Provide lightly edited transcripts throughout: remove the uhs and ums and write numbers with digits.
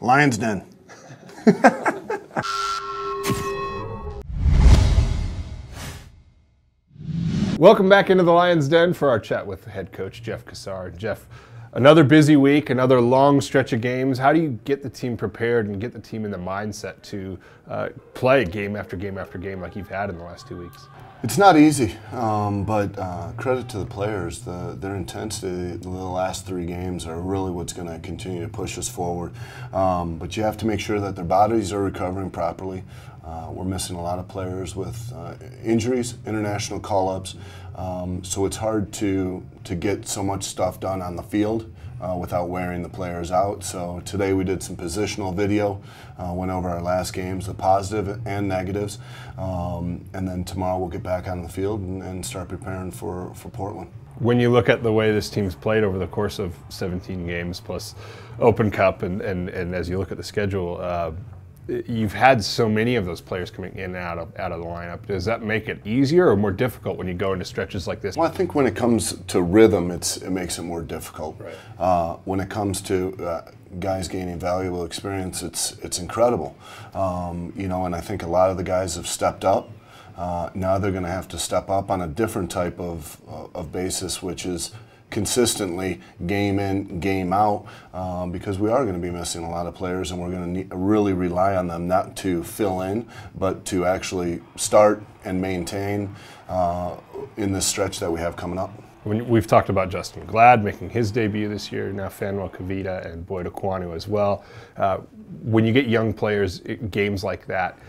Lion's Den. Welcome back into the Lion's Den for our chat with head coach Jeff Cassar. Jeff, another busy week, another long stretch of games. How do you get the team prepared and get the team in the mindset to play game after game after game like you've had in the last 2 weeks? It's not easy, but credit to the players. Their intensity the last 3 games are really what's going to continue to push us forward. But you have to make sure that their bodies are recovering properly. We're missing a lot of players with injuries, international call-ups, so it's hard to get so much stuff done on the field without wearing the players out. So today we did some positional video, went over our last games, the positive and negatives, and then tomorrow we'll get back on the field and start preparing for Portland. When you look at the way this team's played over the course of 17 games plus Open Cup and as you look at the schedule, you've had so many of those players coming in and out of the lineup. Does that make it easier or more difficult when you go into stretches like this? Well, I think when it comes to rhythm, it makes it more difficult. Right. When it comes to guys gaining valuable experience, it's incredible. You know, and I think a lot of the guys have stepped up. Now they're going to have to step up on a different type of basis, which is consistently game in, game out, because we are going to be missing a lot of players, and we're going to really rely on them not to fill in, but to actually start and maintain in this stretch that we have coming up. We've talked about Justin Glad making his debut this year, now Fanuel Kavita and Boyd Aquanu as well. When you get young players, games like that,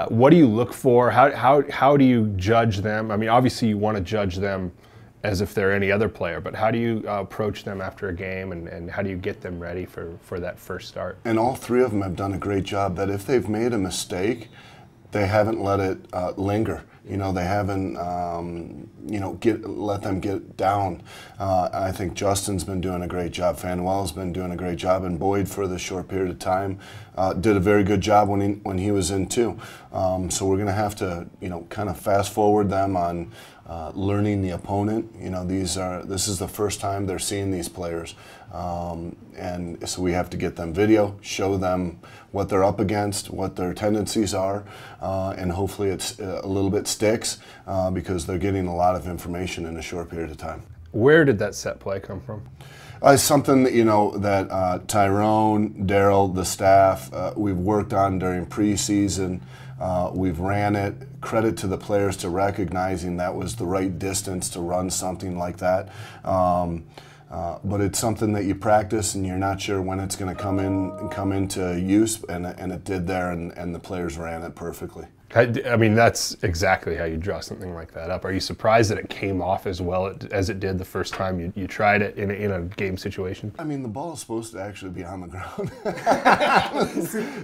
what do you look for? How do you judge them? I mean, obviously you want to judge them as if they're any other player, but how do you approach them after a game, and how do you get them ready for that first start? And all 3 of them have done a great job that if they've made a mistake, they haven't let it linger. You know, they haven't, let them get down. I think Justin's been doing a great job. Fanuel's been doing a great job, and Boyd, for this short period of time, did a very good job when he was in too. So we're going to have to, kind of fast forward them on learning the opponent. You know, this is the first time they're seeing these players, and so we have to get them video, show them what they're up against, what their tendencies are, and hopefully it's a little bit sticks because they're getting a lot of information in a short period of time. Where did that set play come from? It's something that, that Tyrone, Daryl, the staff, we've worked on during preseason. We've ran it. Credit to the players to recognizing that was the right distance to run something like that. But it's something that you practice, and you're not sure when it's going to come into use, and it did there, and the players ran it perfectly. I mean, that's exactly how you draw something like that up. Are you surprised that it came off as well as it did the first time you tried it in a game situation? I mean, the ball is supposed to actually be on the ground.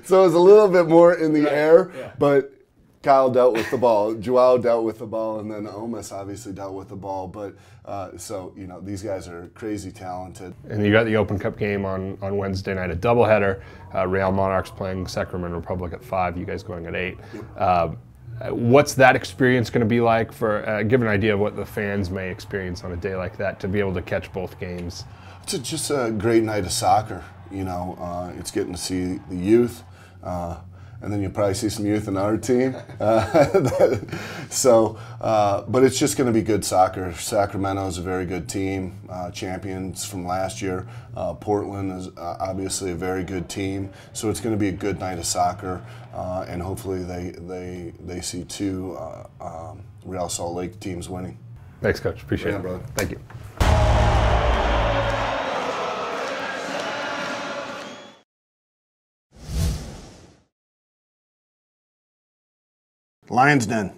So it was a little bit more in the air, yeah. But Kyle dealt with the ball, Joao dealt with the ball, and then Omas obviously dealt with the ball. But so, these guys are crazy talented. And you got the Open Cup game on Wednesday night, a doubleheader. Real Monarchs playing Sacramento Republic at 5, you guys going at 8. Yep. What's that experience going to be like for, give an idea of what the fans may experience on a day like that, to be able to catch both games? It's just a great night of soccer. It's getting to see the youth. And then you'll probably see some youth in our team. But it's just going to be good soccer. Sacramento is a very good team, champions from last year. Portland is obviously a very good team. So it's going to be a good night of soccer, and hopefully they see 2 Real Salt Lake teams winning. Thanks, Coach. Appreciate it. Brother. Thank you. Lion's Den.